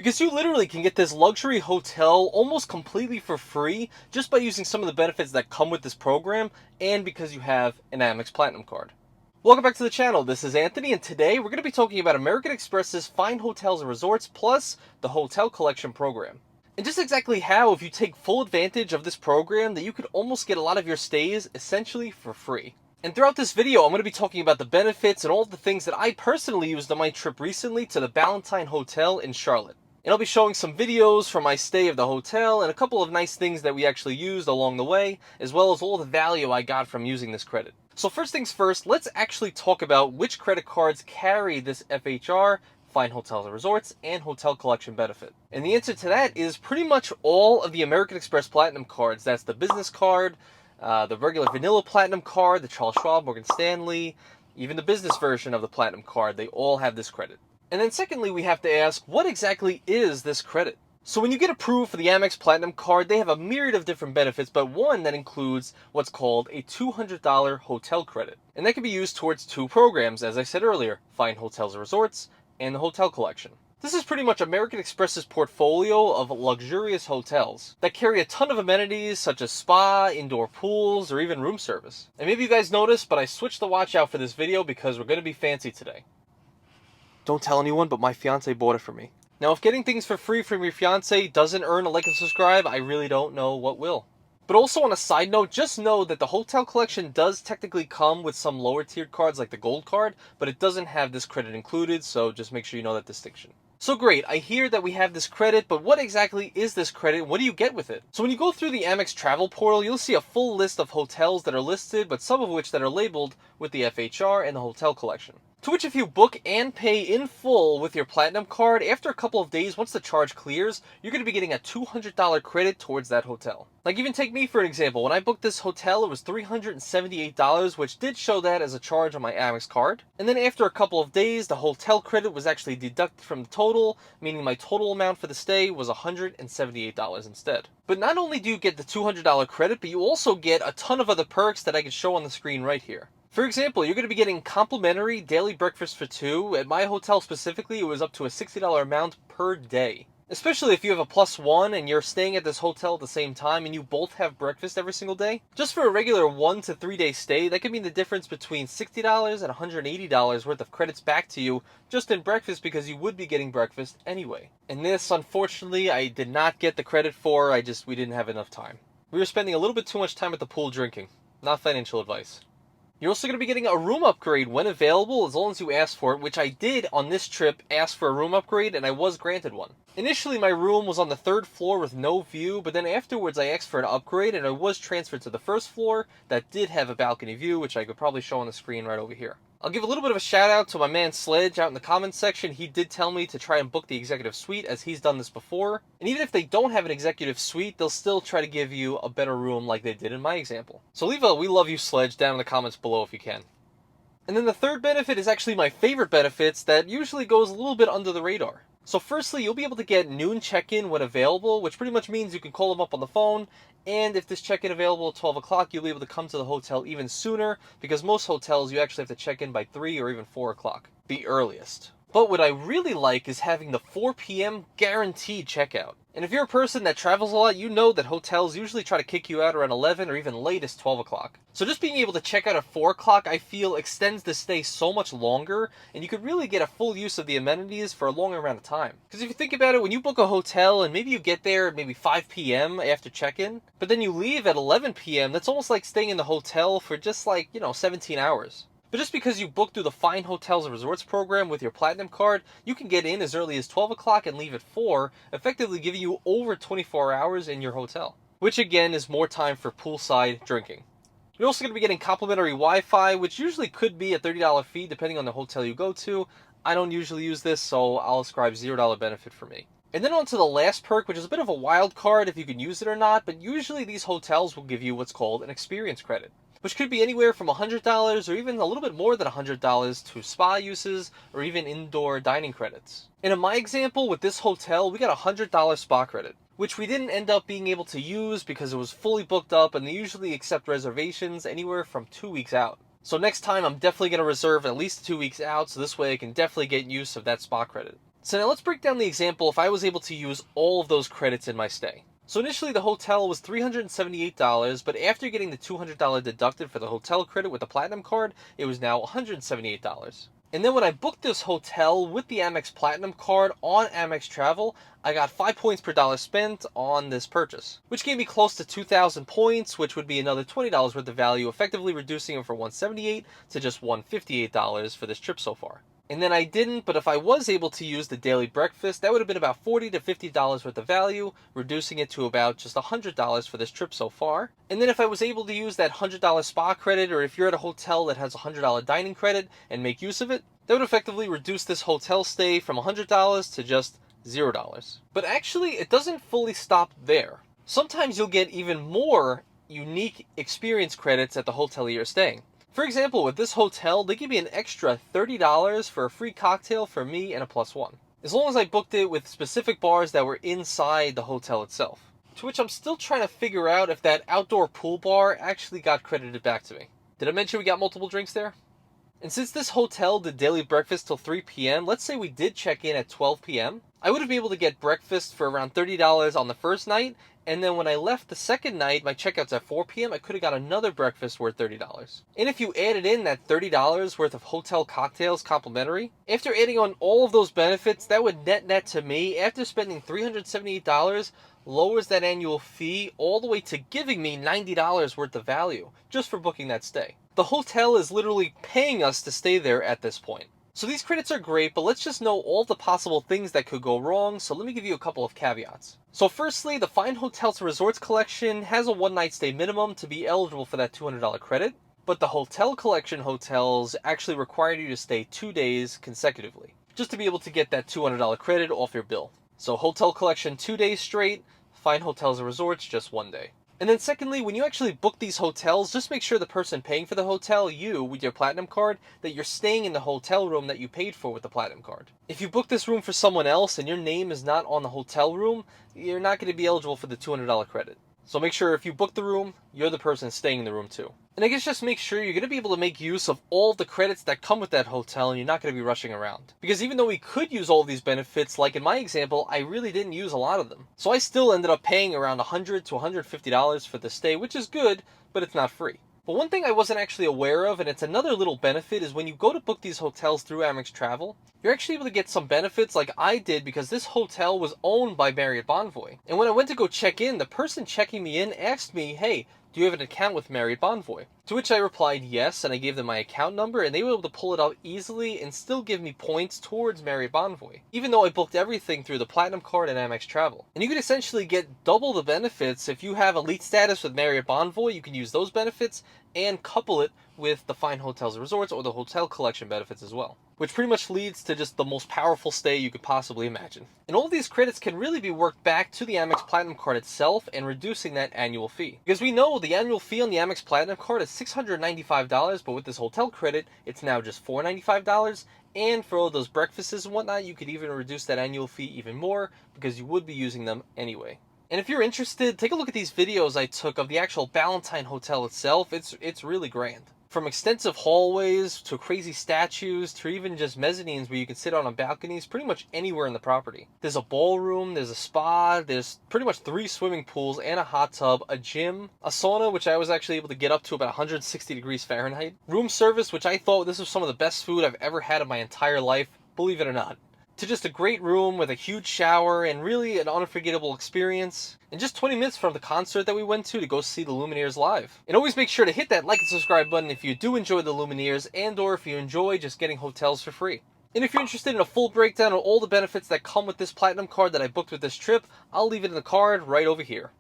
Because you literally can get this luxury hotel almost completely for free just by using some of the benefits that come with this program and because you have an Amex Platinum card. Welcome back to the channel. This is Anthony, and today we're going to be talking about American Express's Fine Hotels and Resorts plus the Hotel Collection program. And just exactly how, if you take full advantage of this program, that you could almost get a lot of your stays essentially for free. And throughout this video, I'm going to be talking about the benefits and all of the things that I personally used on my trip recently to the Ballantine Hotel in Charlotte. And I'll be showing some videos from my stay of the hotel and a couple of nice things that we actually used along the way, as well as all the value I got from using this credit. So first things first, let's actually talk about which credit cards carry this FHR, Fine Hotels and Resorts, and Hotel Collection benefit. And the answer to that is pretty much all of the American Express Platinum cards. That's the business card, the regular vanilla Platinum card, the Charles Schwab, Morgan Stanley, even the business version of the Platinum card. They all have this credit. And then secondly, we have to ask, what exactly is this credit? So when you get approved for the Amex Platinum card, they have a myriad of different benefits, but one that includes what's called a $200 hotel credit. And that can be used towards two programs, as I said earlier, Fine Hotels and Resorts and the Hotel Collection. This is pretty much American Express's portfolio of luxurious hotels that carry a ton of amenities such as spa, indoor pools, or even room service. And maybe you guys noticed, but I switched the watch out for this video because we're going to be fancy today. Don't tell anyone, but my fiance bought it for me. Now, if getting things for free from your fiance doesn't earn a like and subscribe, I really don't know what will. But also on a side note, just know that the Hotel Collection does technically come with some lower tiered cards like the Gold card, but it doesn't have this credit included, so just make sure you know that distinction. So great, I hear that we have this credit, but what exactly is this credit? What do you get with it? So when you go through the Amex travel portal, you'll see a full list of hotels that are listed, but some of which that are labeled with the FHR and the Hotel Collection. To which if you book and pay in full with your Platinum card, after a couple of days, once the charge clears, you're going to be getting a $200 credit towards that hotel. Like even take me for an example. When I booked this hotel, it was $378, which did show that as a charge on my Amex card. And then after a couple of days, the hotel credit was actually deducted from the total, meaning my total amount for the stay was $178 instead. But not only do you get the $200 credit, but you also get a ton of other perks that I can show on the screen right here. For example, you're going to be getting complimentary daily breakfast for two. At my hotel specifically, it was up to a $60 amount per day. Especially if you have a +1 and you're staying at this hotel at the same time and you both have breakfast every single day. Just for a regular 1 to 3 day stay, that could mean the difference between $60 and $180 worth of credits back to you just in breakfast, because you would be getting breakfast anyway. And this, unfortunately, I did not get the credit for. We didn't have enough time. We were spending a little bit too much time at the pool drinking. Not financial advice. You're also going to be getting a room upgrade when available, as long as you ask for it, which I did on this trip ask for a room upgrade, and I was granted one. Initially, my room was on the 3rd floor with no view, but then afterwards I asked for an upgrade, and I was transferred to the 1st floor that did have a balcony view, which I could probably show on the screen right over here. I'll give a little bit of a shout out to my man Sledge out in the comments section. He did tell me to try and book the executive suite, as he's done this before. And even if they don't have an executive suite, they'll still try to give you a better room like they did in my example. So leave a "we love you, Sledge" down in the comments below if you can. And then the third benefit is actually my favorite benefits that usually goes a little bit under the radar. So firstly, you'll be able to get noon check-in when available, which pretty much means you can call them up on the phone, and if this check-in available at 12 o'clock, you'll be able to come to the hotel even sooner, because most hotels you actually have to check in by 3 or even 4 o'clock, the earliest. But what I really like is having the 4 p.m. guaranteed checkout. And if you're a person that travels a lot, you know that hotels usually try to kick you out around 11 or even latest 12 o'clock. So just being able to check out at 4 o'clock, I feel, extends the stay so much longer, and you could really get a full use of the amenities for a longer amount of time. Because if you think about it, when you book a hotel and maybe you get there at maybe 5 p.m. after check-in, but then you leave at 11 p.m., that's almost like staying in the hotel for just 17 hours. But just because you book through the Fine Hotels and Resorts program with your Platinum card, you can get in as early as 12 o'clock and leave at 4, effectively giving you over 24 hours in your hotel. Which again is more time for poolside drinking. You're also going to be getting complimentary Wi-Fi, which usually could be a $30 fee depending on the hotel you go to. I don't usually use this, so I'll ascribe $0 benefit for me. And then on to the last perk, which is a bit of a wild card if you can use it or not, but usually these hotels will give you what's called an experience credit, which could be anywhere from $100 or even a little bit more than $100 to spa uses or even indoor dining credits. And in my example with this hotel, we got a $100 spa credit, which we didn't end up being able to use because it was fully booked up, and they usually accept reservations anywhere from 2 weeks out. So next time I'm definitely going to reserve at least 2 weeks out, so this way I can definitely get use of that spa credit. So now let's break down the example if I was able to use all of those credits in my stay. So initially the hotel was $378, but after getting the $200 deducted for the hotel credit with the Platinum card, it was now $178. And then when I booked this hotel with the Amex Platinum card on Amex Travel, I got 5 points per dollar spent on this purchase, which gave me close to 2,000 points, which would be another $20 worth of value, effectively reducing it from $178 to just $158 for this trip so far. And then I didn't, but if I was able to use the daily breakfast, that would have been about $40 to $50 worth of value, reducing it to about just $100 for this trip so far. And then if I was able to use that $100 spa credit, or if you're at a hotel that has a $100 dining credit and make use of it, that would effectively reduce this hotel stay from $100 to just $0. But actually, it doesn't fully stop there. Sometimes you'll get even more unique experience credits at the hotel you're staying. For example, with this hotel, they give me an extra $30 for a free cocktail for me and a +1. As long as I booked it with specific bars that were inside the hotel itself. To which I'm still trying to figure out if that outdoor pool bar actually got credited back to me. Did I mention we got multiple drinks there? And since this hotel did daily breakfast till 3 p.m., let's say we did check in at 12 p.m., I would have been able to get breakfast for around $30 on the first night, and then when I left the second night, my checkout's at 4 p.m., I could have got another breakfast worth $30. And if you added in that $30 worth of hotel cocktails complimentary, after adding on all of those benefits, that would net to me, after spending $378, lowers that annual fee all the way to giving me $90 worth of value, just for booking that stay. The hotel is literally paying us to stay there at this point. So these credits are great, but let's just know all the possible things that could go wrong, so let me give you a couple of caveats. So firstly, the Fine Hotels and Resorts collection has a one-night stay minimum to be eligible for that $200 credit, but the Hotel Collection hotels actually require you to stay 2 days consecutively, just to be able to get that $200 credit off your bill. So Hotel Collection 2 days straight, Fine Hotels and Resorts just 1 day. And then secondly, when you actually book these hotels, just make sure the person paying for the hotel, you, with your Platinum card, that you're staying in the hotel room that you paid for with the Platinum card. If you book this room for someone else and your name is not on the hotel room, you're not going to be eligible for the $200 credit. So make sure if you book the room, you're the person staying in the room too. And I guess just make sure you're going to be able to make use of all the credits that come with that hotel and you're not going to be rushing around. Because even though we could use all these benefits, like in my example, I really didn't use a lot of them. So I still ended up paying around $100 to $150 for the stay, which is good, but it's not free. But one thing I wasn't actually aware of, and it's another little benefit, is when you go to book these hotels through Amex Travel, you're actually able to get some benefits like I did because this hotel was owned by Marriott Bonvoy. And when I went to go check in, the person checking me in asked me, hey, do you have an account with Marriott Bonvoy? To which I replied yes, and I gave them my account number, and they were able to pull it out easily and still give me points towards Marriott Bonvoy, even though I booked everything through the Platinum card and Amex Travel. And you can essentially get double the benefits. If you have elite status with Marriott Bonvoy, you can use those benefits and couple it with the Fine Hotels and Resorts or the Hotel Collection benefits as well, which pretty much leads to just the most powerful stay you could possibly imagine. And all of these credits can really be worked back to the Amex Platinum card itself and reducing that annual fee. Because we know the annual fee on the Amex Platinum card is $695, but with this hotel credit, it's now just $495. And for all those breakfasts and whatnot, you could even reduce that annual fee even more because you would be using them anyway. And if you're interested, take a look at these videos I took of the actual Ballantine Hotel itself. It's really grand. From extensive hallways to crazy statues to even just mezzanines where you can sit on balconies pretty much anywhere in the property. There's a ballroom, there's a spa, there's pretty much 3 swimming pools and a hot tub, a gym, a sauna, which I was actually able to get up to about 160 degrees Fahrenheit, room service, which I thought this was some of the best food I've ever had in my entire life, believe it or not, to just a great room with a huge shower and really an unforgettable experience. And just 20 minutes from the concert that we went to go see the Lumineers live. And always make sure to hit that like and subscribe button if you do enjoy the Lumineers and or if you enjoy just getting hotels for free. And if you're interested in a full breakdown of all the benefits that come with this Platinum card that I booked with this trip, I'll leave it in the card right over here.